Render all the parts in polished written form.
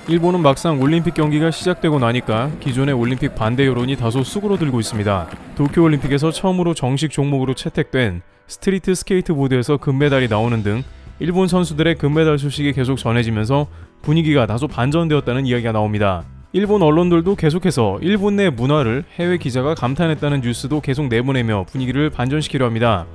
일본은 막상 올림픽 경기가 시작되고 나니까 기존의 올림픽 반대 여론이 다소 수그러들고 있습니다. 도쿄올림픽에서 처음으로 정식 종목으로 채택된 스트리트 스케이트보드에서 금메달이 나오는 등 일본 선수들의 금메달 소식이 계속 전해지면서 분위기가 다소 반전되었다는 이야기가 나옵니다. 일본 언론들도 계속해서 일본 내 문화를 해외 기자가 감탄했다는 뉴스도 계속 내보내며 분위기를 반전시키려 합니다.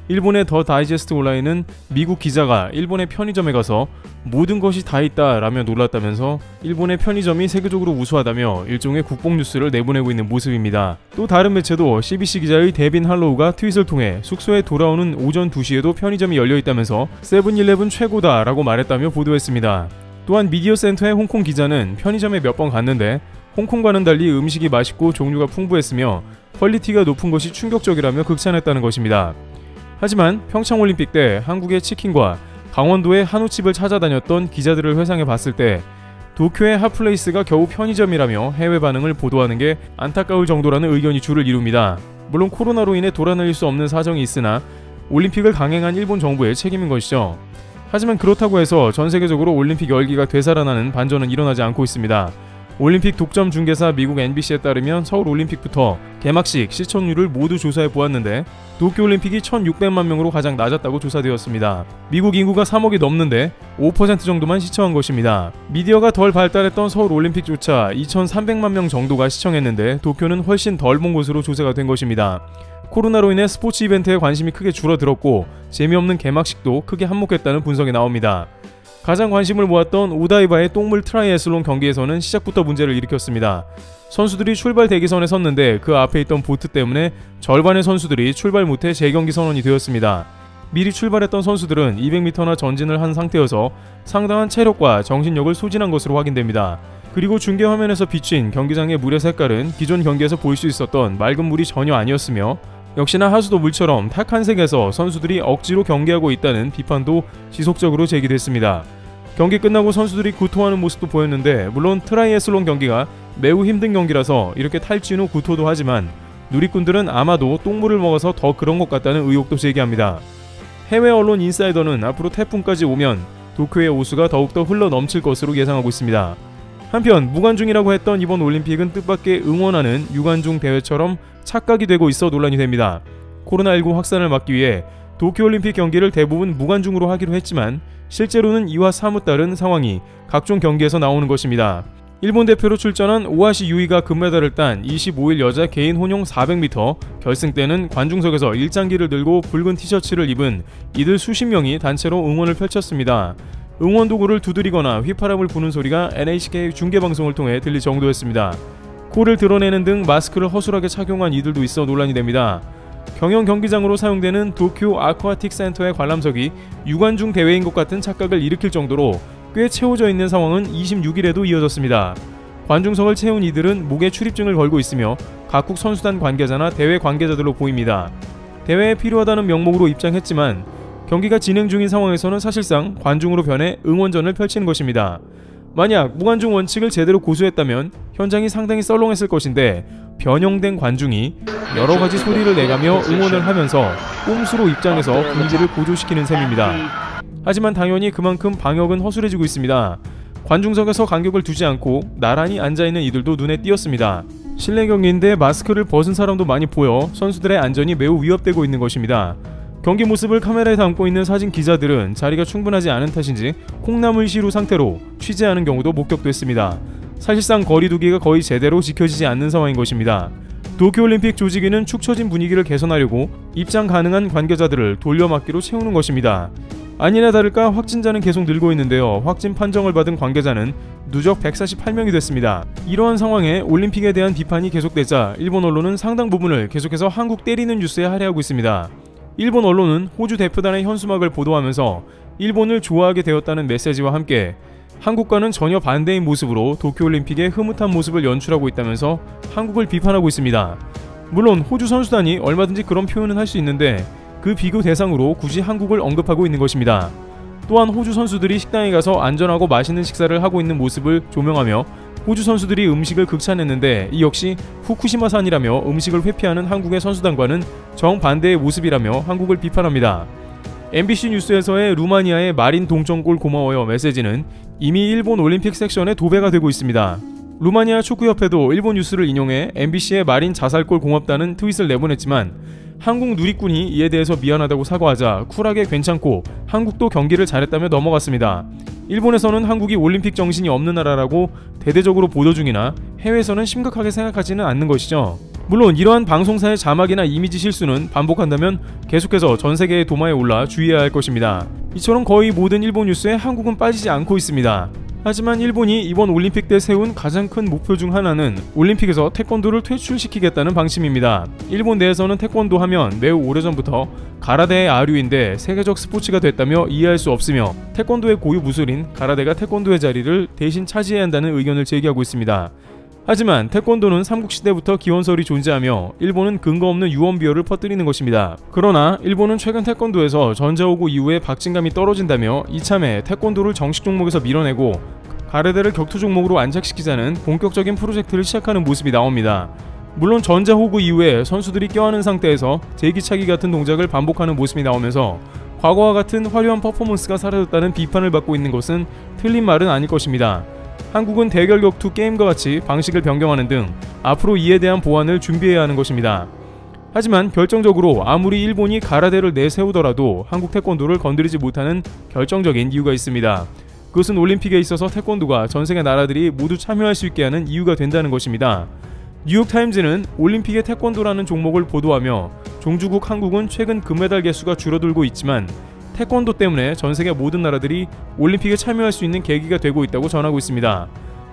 일본의 더 다이제스트 온라인은 미국 기자가 일본의 편의점에 가서 모든 것이 다 있다 라며 놀랐다면서 일본의 편의점이 세계적으로 우수하다며 일종의 국뽕 뉴스를 내보내고 있는 모습입니다. 또 다른 매체도 CBC 기자의 데빈 할로우가 트윗을 통해 숙소에 돌아오는 오전 2시에도 편의점이 열려있다면서 세븐일레븐 최고다 라고 말했다며 보도했습니다. 또한 미디어센터의 홍콩 기자는 편의점에 몇 번 갔는데 홍콩과는 달리 음식이 맛있고 종류가 풍부했으며 퀄리티가 높은 것이 충격적이라며 극찬했다는 것입니다. 하지만 평창올림픽 때 한국의 치킨과 강원도의 한우집을 찾아다녔던 기자들을 회상해 봤을 때 도쿄의 핫플레이스가 겨우 편의점이라며 해외 반응을 보도하는 게 안타까울 정도라는 의견이 줄을 이룹니다. 물론 코로나로 인해 돌아다닐 수 없는 사정이 있으나 올림픽을 강행한 일본 정부의 책임인 것이죠. 하지만 그렇다고 해서 전 세계적으로 올림픽 열기가 되살아나는 반전은 일어나지 않고 있습니다. 올림픽 독점 중개사 미국 NBC에 따르면 서울올림픽부터 개막식 시청률을 모두 조사해 보았는데 도쿄올림픽이 1600만 명으로 가장 낮았다고 조사되었습니다. 미국 인구가 3억이 넘는데 5% 정도만 시청한 것입니다. 미디어가 덜 발달했던 서울올림픽조차 2300만 명 정도가 시청했는데 도쿄는 훨씬 덜 본 것으로 조사가 된 것입니다. 코로나로 인해 스포츠 이벤트에 관심이 크게 줄어들었고 재미없는 개막식도 크게 한몫했다는 분석이 나옵니다. 가장 관심을 모았던 오다이바의 똥물 트라이애슬론 경기에서는 시작부터 문제를 일으켰습니다. 선수들이 출발 대기선에 섰는데 그 앞에 있던 보트 때문에 절반의 선수들이 출발 못해 재경기 선언이 되었습니다. 미리 출발했던 선수들은 200m나 전진을 한 상태여서 상당한 체력과 정신력을 소진한 것으로 확인됩니다. 그리고 중계 화면에서 비친 경기장의 물의 색깔은 기존 경기에서 볼 수 있었던 맑은 물이 전혀 아니었으며 역시나 하수도 물처럼 탁한 색에서 선수들이 억지로 경기하고 있다는 비판도 지속적으로 제기됐습니다. 경기 끝나고 선수들이 구토하는 모습도 보였는데 물론 트라이애슬론 경기가 매우 힘든 경기라서 이렇게 탈진 후 구토도 하지만 누리꾼들은 아마도 똥물을 먹어서 더 그런 것 같다는 의혹도 제기합니다. 해외 언론 인사이더는 앞으로 태풍까지 오면 도쿄의 호수가 더욱더 흘러 넘칠 것으로 예상하고 있습니다. 한편 무관중이라고 했던 이번 올림픽은 뜻밖의 응원하는 유관중 대회처럼 착각이 되고 있어 논란이 됩니다. 코로나19 확산을 막기 위해 도쿄올림픽 경기를 대부분 무관중으로 하기로 했지만 실제로는 이와 사뭇 다른 상황이 각종 경기에서 나오는 것입니다. 일본 대표로 출전한 오하시 유이가 금메달을 딴 25일 여자 개인 혼용 400m 결승 때는 관중석에서 일장기를 들고 붉은 티셔츠를 입은 이들 수십 명이 단체로 응원을 펼쳤습니다. 응원 도구를 두드리거나 휘파람을 부는 소리가 NHK 중계방송을 통해 들릴 정도였습니다. 코를 드러내는 등 마스크를 허술하게 착용한 이들도 있어 논란이 됩니다. 경영 경기장으로 사용되는 도쿄 아쿠아틱 센터의 관람석이 유관중 대회인 것 같은 착각을 일으킬 정도로 꽤 채워져 있는 상황은 26일에도 이어졌습니다. 관중석을 채운 이들은 목에 출입증을 걸고 있으며 각국 선수단 관계자나 대회 관계자들로 보입니다. 대회에 필요하다는 명목으로 입장했지만 경기가 진행 중인 상황에서는 사실상 관중으로 변해 응원전을 펼치는 것입니다. 만약 무관중 원칙을 제대로 고수했다면 현장이 상당히 썰렁했을 것인데 변형된 관중이 여러가지 소리를 내가며 응원을 하면서 꼼수로 입장해서 분위기를 고조시키는 셈입니다. 하지만 당연히 그만큼 방역은 허술해지고 있습니다. 관중석에서 간격을 두지 않고 나란히 앉아있는 이들도 눈에 띄었습니다. 실내 경기인데 마스크를 벗은 사람도 많이 보여 선수들의 안전이 매우 위협되고 있는 것입니다. 경기 모습을 카메라에 담고 있는 사진 기자들은 자리가 충분하지 않은 탓인지 콩나물 시루 상태로 취재하는 경우도 목격됐습니다. 사실상 거리두기가 거의 제대로 지켜지지 않는 상황인 것입니다. 도쿄올림픽 조직위는 축 처진 분위기를 개선하려고 입장 가능한 관계자들을 돌려막기로 채우는 것입니다. 아니나 다를까 확진자는 계속 늘고 있는데요. 확진 판정을 받은 관계자는 누적 148명이 됐습니다. 이러한 상황에 올림픽에 대한 비판이 계속되자 일본 언론은 상당 부분을 계속해서 한국 때리는 뉴스에 할애하고 있습니다. 일본 언론은 호주 대표단의 현수막을 보도하면서 일본을 좋아하게 되었다는 메시지와 함께 한국과는 전혀 반대인 모습으로 도쿄올림픽의 흐뭇한 모습을 연출하고 있다면서 한국을 비판하고 있습니다. 물론 호주 선수단이 얼마든지 그런 표현은 할 수 있는데 그 비교 대상으로 굳이 한국을 언급하고 있는 것입니다. 또한 호주 선수들이 식당에 가서 안전하고 맛있는 식사를 하고 있는 모습을 조명하며 호주 선수들이 음식을 극찬했는데 이 역시 후쿠시마산이라며 음식을 회피하는 한국의 선수단과는 정반대의 모습이라며 한국을 비판합니다. MBC 뉴스에서의 루마니아의 마린 동점골 고마워요 메시지는 이미 일본 올림픽 섹션에 도배가 되고 있습니다. 루마니아 축구협회도 일본 뉴스를 인용해 MBC의 마린 자살골 고맙다는 트윗을 내보냈지만 한국 누리꾼이 이에 대해서 미안하다고 사과하자 쿨하게 괜찮고 한국도 경기를 잘했다며 넘어갔습니다. 일본에서는 한국이 올림픽 정신이 없는 나라라고 대대적으로 보도 중이나 해외에서는 심각하게 생각하지는 않는 것이죠. 물론 이러한 방송사의 자막이나 이미지 실수는 반복한다면 계속해서 전세계의 도마에 올라 주의해야 할 것입니다. 이처럼 거의 모든 일본 뉴스에 한국은 빠지지 않고 있습니다. 하지만 일본이 이번 올림픽 때 세운 가장 큰 목표 중 하나는 올림픽에서 태권도를 퇴출시키겠다는 방침입니다. 일본 내에서는 태권도 하면 매우 오래전부터 가라데의 아류인데 세계적 스포츠가 됐다며 이해할 수 없으며 태권도의 고유 무술인 가라데가 태권도의 자리를 대신 차지해야 한다는 의견을 제기하고 있습니다. 하지만 태권도는 삼국시대부터 기원설이 존재하며 일본은 근거 없는 유언비어를 퍼뜨리는 것입니다. 그러나 일본은 최근 태권도에서 전자오고 이후에 박진감이 떨어진다며 이참에 태권도를 정식 종목에서 밀어내고 가라데를 격투 종목으로 안착시키자는 본격적인 프로젝트를 시작하는 모습이 나옵니다. 물론 전자호구 이후에 선수들이 껴안은 상태에서 제기차기 같은 동작을 반복하는 모습이 나오면서 과거와 같은 화려한 퍼포먼스가 사라졌다는 비판을 받고 있는 것은 틀린 말은 아닐 것입니다. 한국은 대결 격투 게임과 같이 방식을 변경하는 등 앞으로 이에 대한 보완을 준비해야 하는 것입니다. 하지만 결정적으로 아무리 일본이 가라데를 내세우더라도 한국 태권도를 건드리지 못하는 결정적인 이유가 있습니다. 그것은 올림픽에 있어서 태권도가 전세계 나라들이 모두 참여할 수 있게 하는 이유가 된다는 것입니다. 뉴욕타임즈는 올림픽의 태권도라는 종목을 보도하며 종주국 한국은 최근 금메달 개수가 줄어들고 있지만 태권도 때문에 전세계 모든 나라들이 올림픽에 참여할 수 있는 계기가 되고 있다고 전하고 있습니다.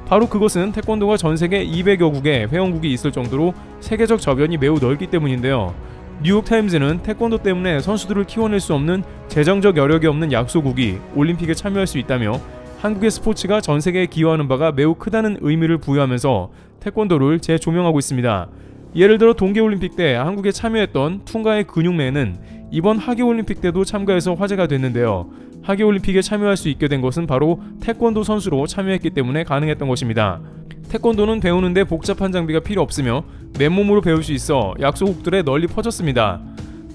바로 그것은 태권도가 전세계 200여국의 회원국이 있을 정도로 세계적 저변이 매우 넓기 때문인데요. 뉴욕타임즈는 태권도 때문에 선수들을 키워낼 수 없는 재정적 여력이 없는 약소국이 올림픽에 참여할 수 있다며 한국의 스포츠가 전세계에 기여하는 바가 매우 크다는 의미를 부여하면서 태권도를 재조명하고 있습니다. 예를 들어 동계올림픽 때 한국에 참여했던 퉁가의 근육맨은 이번 하계올림픽 때도 참가해서 화제가 됐는데요. 하계올림픽에 참여할 수 있게 된 것은 바로 태권도 선수로 참여했기 때문에 가능했던 것입니다. 태권도는 배우는데 복잡한 장비가 필요 없으며 맨몸으로 배울 수 있어 약소국들에 널리 퍼졌습니다.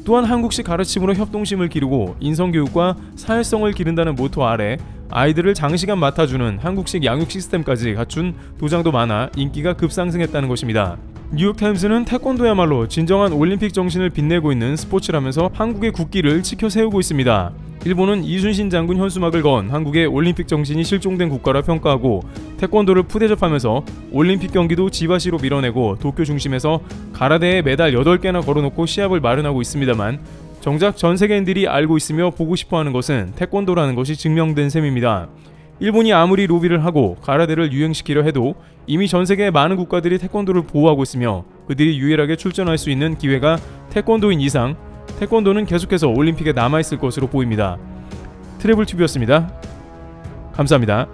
또한 한국식 가르침으로 협동심을 기르고 인성교육과 사회성을 기른다는 모토 아래 아이들을 장시간 맡아주는 한국식 양육 시스템까지 갖춘 도장도 많아 인기가 급상승했다는 것입니다. 뉴욕타임스는 태권도야말로 진정한 올림픽 정신을 빛내고 있는 스포츠라면서 한국의 국기를 지켜 세우고 있습니다. 일본은 이순신 장군 현수막을 건 한국의 올림픽 정신이 실종된 국가라 평가하고 태권도를 푸대접하면서 올림픽 경기도 지바시로 밀어내고 도쿄 중심에서 가라데에 메달 8개나 걸어놓고 시합을 마련하고 있습니다만 정작 전 세계인들이 알고 있으며 보고 싶어하는 것은 태권도라는 것이 증명된 셈입니다. 일본이 아무리 로비를 하고 가라데를 유행시키려 해도 이미 전세계의 많은 국가들이 태권도를 보호하고 있으며 그들이 유일하게 출전할 수 있는 기회가 태권도인 이상 태권도는 계속해서 올림픽에 남아있을 것으로 보입니다. 트래블튜브였습니다. 감사합니다.